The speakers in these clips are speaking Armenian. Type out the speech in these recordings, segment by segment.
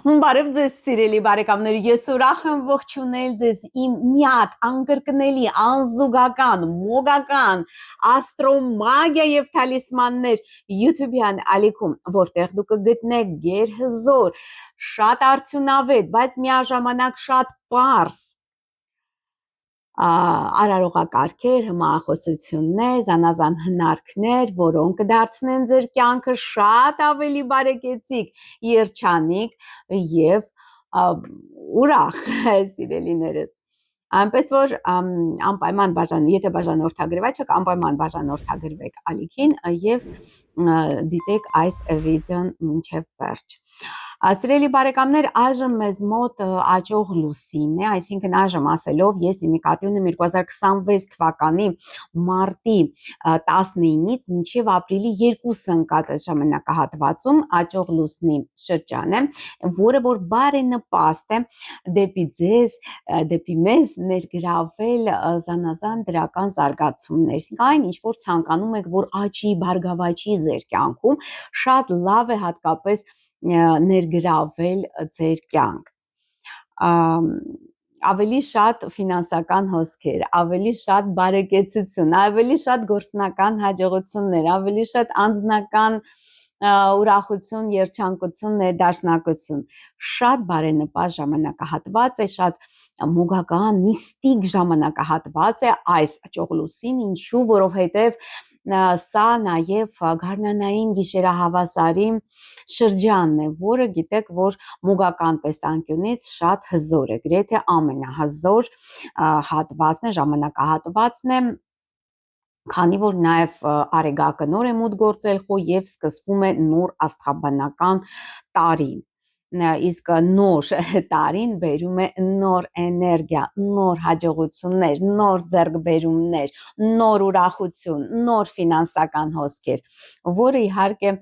Բարև ձեզ սիրելի բարեկամներ, ես ուրախ եմ ողջունել ձեզ իմ միակ անկրկնելի անզուգական, մոգական, աստրոմագիա եւ թալիսմաններ YouTube-յան ալիքում, որտեղ դուք կգտնեք գերհզոր, շատ արդյունավետ, բայց միաժամանակ շատ պարզ արարողակարգեր, հմախոսություններ, զանազան հնարքներ, որոնք կդարձնեն ձեր կյանքը շատ ավելի բարեկեցիկ, երջանիկ եւ ուրախ, սիրելիներս։ Այնպես որ անպայման եթե բաժանորդագրված եք, անպայման բաժանորդագրվեք ալիքին եւ դիտեք այս վիդեոն մինչեւ վերջ։ Սիրելի բարեկամներ, այժմ մեզ մոտ աճող լուսին է, այսինքն այժմ ասելով ես նկատի ունեմ 2026 թվականի մարտի 19-ից մինչև ապրիլի 2-ը ընկած ժամանակահատվածում աճող լուսնի շրջան է, որը որ բարենպաստ է դեպի ձեզ, դեպի մեզ ներգրավել զանազան դրական զարգացումներ, այսինքն այն ինչ որ ցանկանում եք, որ աճի, բարգավաճի ձեր կյանքում, շատ լավ է հատկապես ներգրավել ձեր կյանք, ավելի շատ ֆինանսական հոսքեր, ավելի շատ բարեկեցություն, ավելի շատ գործնական հաջողություններ, ավելի շատ անձնական ուրախություն, երջանկություն, ներդաշնակություն, շատ բարենպաստ ժամանակահատված է, շատ մոգական, միստիկ ժամանակահատված է այս աճող լուսին, ինչու, որովհետև սա նաև գարնանային գիշերահավասարի շրջանն է, որը գիտեք, որ մոգական տեսանկյունից շատ հզոր է, գրեթե ամենահզոր հատվածն է, ժամանակահատվածն է, քանի որ նաև արեգակնոր է մուտք գործել եւ սկսվում է նոր աստղաբանական տարի, իսկ նոր տարին բերում է նոր էներգիա, նոր հաջողություններ, նոր ձեռքբերումներ, նոր ուրախություն, նոր ֆինանսական հոսքեր, որը իհարկե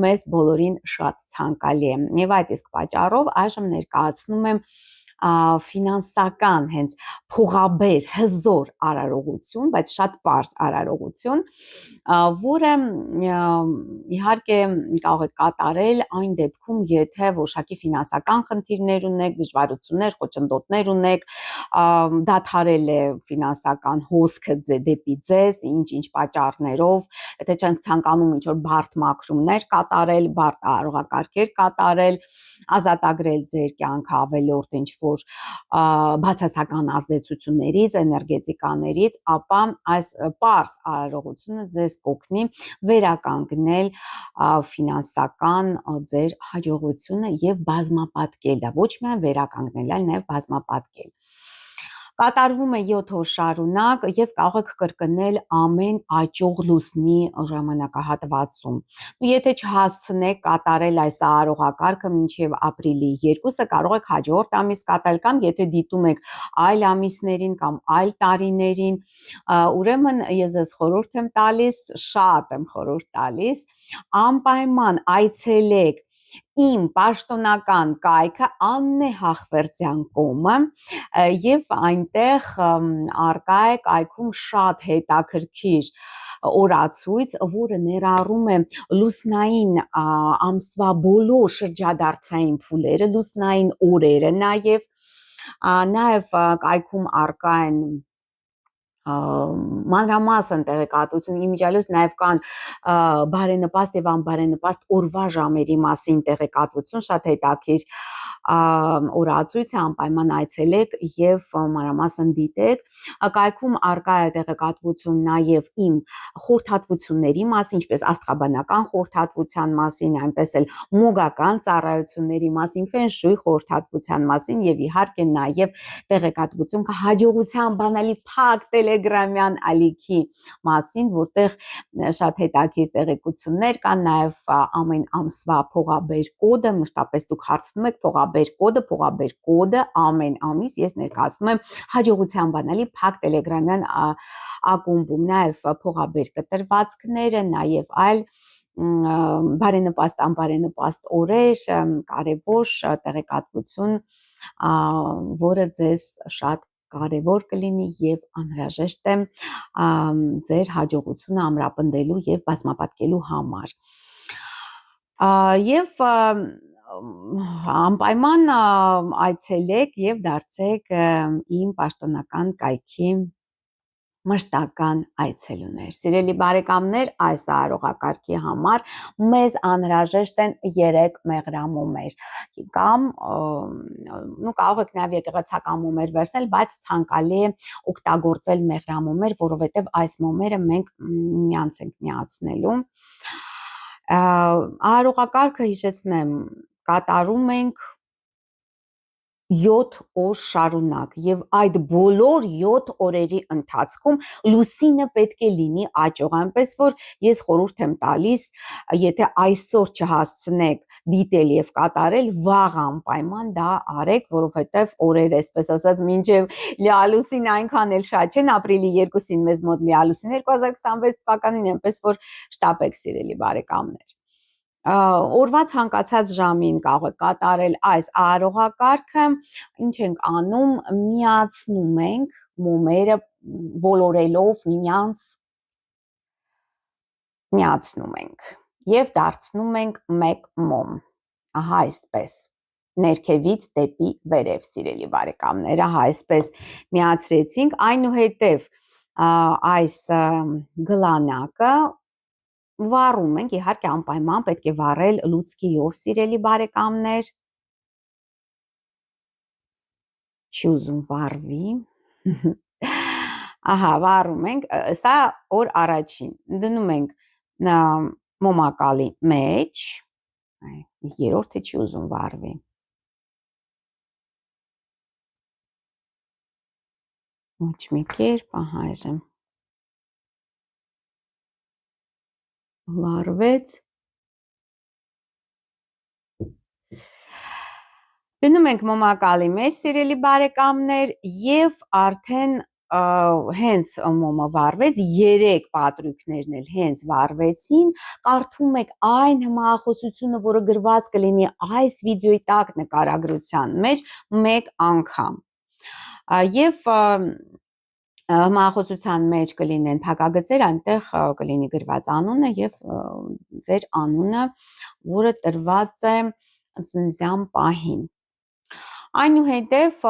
մեզ բոլորին շատ ցանկալի է, եւ այդ իսկ պատճառով այժմ ներկայացնում եմ ֆինանսական հենց փողաբեր հզոր արարողություն, բայց շատ պարզ արարողություն, որը իհարկե կարող է կատարել այն դեպքում, եթե որոշակի ֆինանսական խնդիրներ ունեք, դժվարություններ, խոչընդոտներ ունեք, դադարել է ֆինանսական հոսքը դեպի ձեզ, ինչ պատճառներով, եթե չենք ցանկանում ինչ-որ բարդ մաքրումներ կատարել, բարդ արարողակարգեր կատարել, ազատագրել ձեր կյանքը ավելորդ ինչ-որ բացասական ազդեցություններից, էներգետիկաներից, ապա այս պարզ արարողությունը ձեզ կօգնի վերականգնել ֆինանսական ձեր հաջողությունը եւ բազմապատկել դա, ոչ միայն վերականգնել, այլ նաեւ բազմապատկել։ Կատարվում է 7 օր շարունակ եւ կարող եք կրկնել ամեն աճող լուսնի ժամանակահատվածում։ Եթե չհասցնեք կատարել այս արարողակարգը մինչև ապրիլի 2-ը, կարող եք հաջորդ ամիս կատարել կամ եթե դիտում եք այլ ամիսներին կամ այլ տարիներին, ուրեմն ես ձեզ խորհուրդ եմ տալիս, շատ եմ խորհուրդ տալիս, անպայման այցելեք իմ պաշտոնական կայքը Աննե Հախվերդյան կոմը եւ այնտեղ արկա է կայքում շատ հետաքրքիր օրացույց, որը ներառում է լուսնային ամսվա բոլոր շրջադարձային փուլերը, լուսնային օրերը նաև կայքում արկա են մանրամասն տեղեկատվություն, իմիջիալոց նաև կան բարենպաստ եւ անբարենպաստ օրվա ժամերի մասին տեղեկատվություն, շատ հետաքրքիր օրացույց է, անպայման այցելեք եւ մանրամասն դիտեք, կայքում արկա է տեղեկատվություն նաև իմ խորհրդատվությունների մասին, ինչպես աստղաբանական խորհրդատվության մասին, այնպես էլ մոգական ծառայությունների մասին, ֆենշույ խորհրդատվության մասին եւ իհարկե նաև տեղեկատվություն հաջողության բանալի փակ տելեգրամյան ալիքի մասին, որտեղ շատ հետաքրքիր տեղեկություններ կան, նաև ամեն ամսվա փողաբեր կոդը, մշտապես դուք հարցնում եք փողաբեր կոդը ամեն ամիս ես ներկայացնում եմ հաջողության բանալի փակ տելեգրամյան ակումբում, նաև փողաբեր կտրվածքները, նաև այլ բարենպաստ, անբարենպաստ օրեր, կարևոր տեղեկատվություն, որը ձեզ շատ կարևոր կլինի եւ անհրաժեշտ է ձեր հաջողությունը ամրապնդելու եւ բազմապատկելու համար։ Եվ անպայման այցելեք եւ դարձեք իմ պաշտոնական կայքի մշտական այցելուներ։ Սիրելի բարեկամներ, այս արարողակարգի համար մեզ անհրաժեշտ են 3 մեղրամոմեր կամ կարող եք նաև եկեղեցական մոմեր վերցնել, բայց ցանկալի է օգտագործել մեղրամոմեր, որովհետև այս մոմերը մենք մյանց ենք միացնելու։ Արարողակարգը հիշեցնեմ, կատարում ենք 7 օր շարունակ եւ այդ բոլոր 7 օրերի ընթացքում լուսինը պետք է լինի աճող, այնպես որ ես խորհուրդ եմ տալիս, եթե այսօր չհասցնեք դիտել եւ կատարել, վաղ անպայման դա արեք, որովհետեւ օրեր, այսպես ասած, մինչեւ լիալուսին այնքան էլ շատ չեն, ապրիլի 2-ին մեզ մոտ լիալուսին 2026 թվականին, այնպես որ շտապեք, սիրելի բարեկամներ։ Օրվա ցանկացած ժամին կարող եք կատարել այս արարողակարգը, ինչ ենք անում, միացնում ենք մոմերը ոլորելով միմյանց միացնում ենք եւ դարձնում ենք մեկ մոմ, ահա այսպես, ներքևից դեպի վերև, սիրելի բարեկամներ, ահա այսպես միացրեցինք, այնուհետև այս գլանակը վառում ենք, իհարկե անպայման պետք է վառել լուցկիով, սիրելի բարեկամներ, չի ուզում վառվի, ահա վառում ենք, սա օր առաջին, դնում ենք մոմակալի մեջ, երրորդը չի ուզում վառվի, ոչ մի կերպ, ահա այժմ վառվեց, դնում ենք մոմակալի մեջ, սիրելի բարեկամներ, եւ արդեն հենց մոմը վառվեց, 3 պատրույքներն էլ հենց վառվեցին, կարդում եք այն հմահախոսությունը, որը գրված կլինի այս վիդեոյի տակ նկարագրության մեջ մեկ անգամ, եւ հմահախոսության մեջ կլինեն փակագծեր, այնտեղ կլինի գրված անունը եւ ձեր անունը, որը տրված է ծննդյան պահին։ Այնուհետև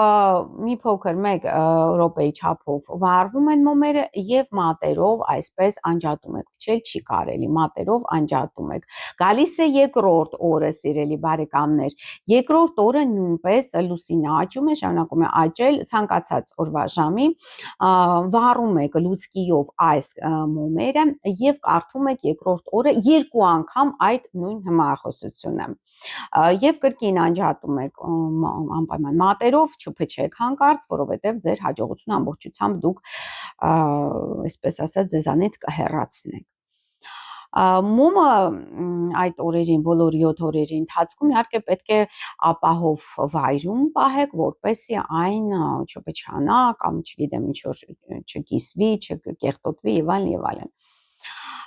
մի փոքր 1 րոպեի չափով վառվում են մոմերը եւ մատերով այսպես անջատում եք, փչել չի կարելի, մատերով անջատում եք։ Գալիս է երկրորդ օրը, սիրելի բարեկամներ, երկրորդ օրը նույնպես լուսինը աճում է, շարունակում է աճել ցանկացած օրվա ժամի, վառում եք լուցկիով այս մոմերը եւ կարդում եք երկրորդ օրը 2 անգամ այդ նույն հմահախոսությունը։ Եվ կրկին անջատում եք անպայման մատերով, չփչեք հանկարծ, որովհետև ձեր հաջողությունը ամբողջությամբ դուք, այսպես ասած, ձեզանից կհեռացնեք։ Մոմը այդ օրերին, բոլոր 7 օրերի ընթացքում իհարկե պետք է ապահով վայրում պահեք, որպեսզի այն չփչանա կամ չգիտեմ ինչ որ չկիսվի, չկեղտոտվի եւ այլն եւ այլն։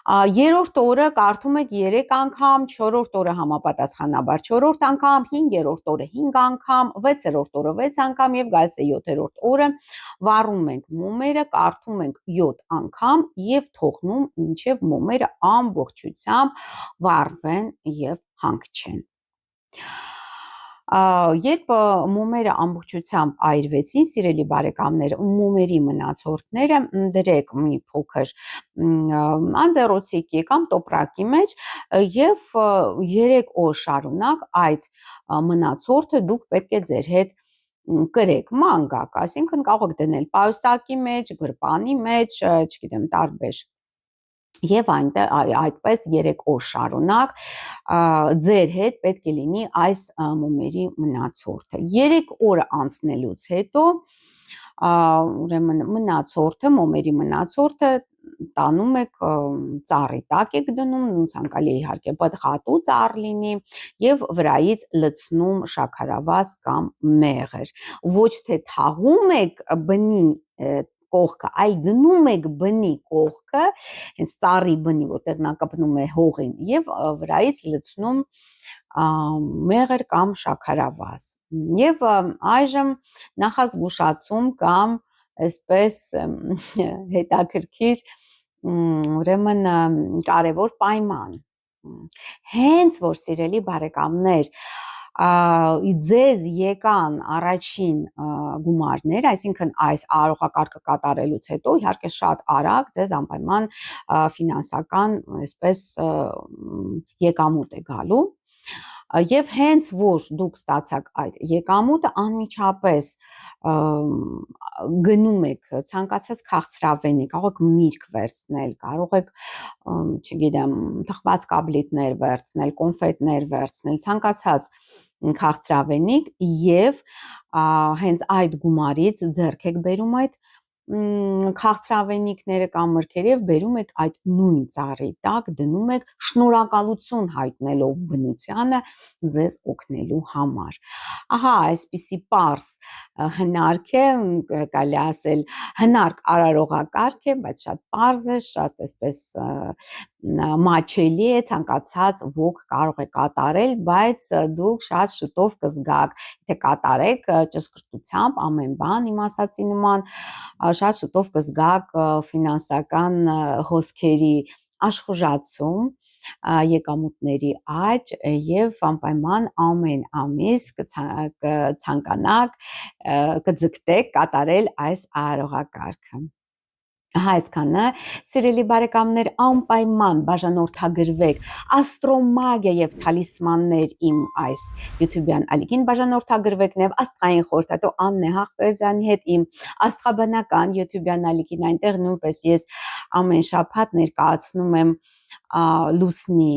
Երրորդ օրը կարդում եք 3 անգամ, 4-րդ օրը համապատասխանաբար 4-րդ անգամ, 5-րդ օրը 5 անգամ, 6-րդ օրը 6 անգամ եւ գալիս է 7-րդ օրը վառում ենք մոմերը, կարդում ենք 7 անգամ եւ թողնում մինչեւ մոմերը ամբողջությամբ վառվեն եւ հանգչեն։ Երբ մոմերը ամբողջությամբ այրվեցին, սիրելի բարեկամներ, մոմերի մնացորդները դրեք մի փոքր անձեռոցիկի կամ տոպրակի մեջ եւ 3 օր շարունակ այդ մնացորդը դուք պետք է ձեր հետ կրեք, մանգակ, այսինքն կարող եք դնել պայուսակի մեջ, գրպանի մեջ, չգիտեմ, տարբեր եւ այդպես 3 օր շարունակ ձեր հետ պետք է լինի այս մոմերի մնացորդը։ 3 օրը անցնելուց հետո ուրեմն մնացորդը, մոմերի մնացորդը տանում եք ծառի տակ եք դնում, ցանկալի է իհարկե պտղատու ծառ լինի եւ վրայից լցնում շաքարավազ կամ մեղր։ Ոչ թե թաղում եք բնի կողքը, այլ գնում եք բնի կողքը, հենց ծառի բնի, որտեղ նա կպնում է հողին եւ վրայից լցնում մեղր կամ շաքարավազ։ Եվ այժմ նախազգուշացում կամ այսպես հետաքրքիր ուրեմն կարևոր պայման։ Հենց որ սիրելի բարեկամներ ձեզ եկան առաջին գումարներ, այսինքն այս արարողակարգը կատարելուց հետո իհարկե շատ արագ ձեզ անպայման ֆինանսական այսպես եկամուտ է գալու եւ հենց որ դուք ստացաք այդ եկամուտը անմիջապես գնում եք ցանկացած քաղցրավենի, կարող եք միրգ վերցնել, կարող եք, չգիտեմ, թխված կաբլիտներ վերցնել, կոնֆետներ վերցնել, ցանկացած քաղցրավենիք եւ հենց այդ գումարից ձեռք եք բերում այդ քաղցրավենիքները կամ մրգերը եւ բերում եք այդ նույն ծառի տակ, դնում եք շնորհակալություն հայտնելով բնությանը ձեզ օգնելու համար։ Ահա, այսպիսի պարզ հնարք է, կարելի ասել հնարք արարողակարգ է, բայց շատ պարզ է, շատ այսպես մաչելի է, ցանկացած ոք կարող է կատարել, բայց դուք շատ շուտով կզգաք, թե կատարեք ճշգրտությամբ ամեն բան իմ ասացի նման, շատ շուտով կզգաք ֆինանսական հոսքերի աշխուժացում, եկամուտների աճ եւ անպայման ամեն ամիս կցանկանաք, կձգտեք կատարել այս արարողակարգը։ Ահա այսքանը, սիրելի բարեկամներ, անպայման բաժանորդագրվեք աստրոմագիա եւ թալիսմաններ իմ այս YouTube-յան ալիքին, բաժանորդագրվեք նաեւ աստղային խորհրդատու Աննե Հաղվերդյանի հետ իմ աստղաբանական YouTube-յան ալիքին, այնտեղ նույնպես ես ամեն շաբաթ ներկայացնում եմ լուսնի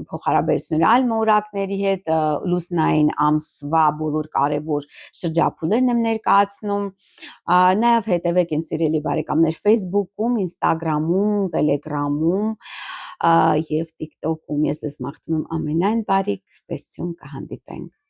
փոխհարաբերությունների այլ մորակների հետ, լուսնային ամսվա բոլոր կարևոր շրջափուլերն եմ ներկայացնում, նաև հետևեք ինձ սիրելի բարեկամներ Facebook-ում, Instagram-ում, Telegram-ում եւ TikTok-ում, ես ձեզ մաղթում եմ ամենայն բարիք, ստեսություն, կհանդիպենք։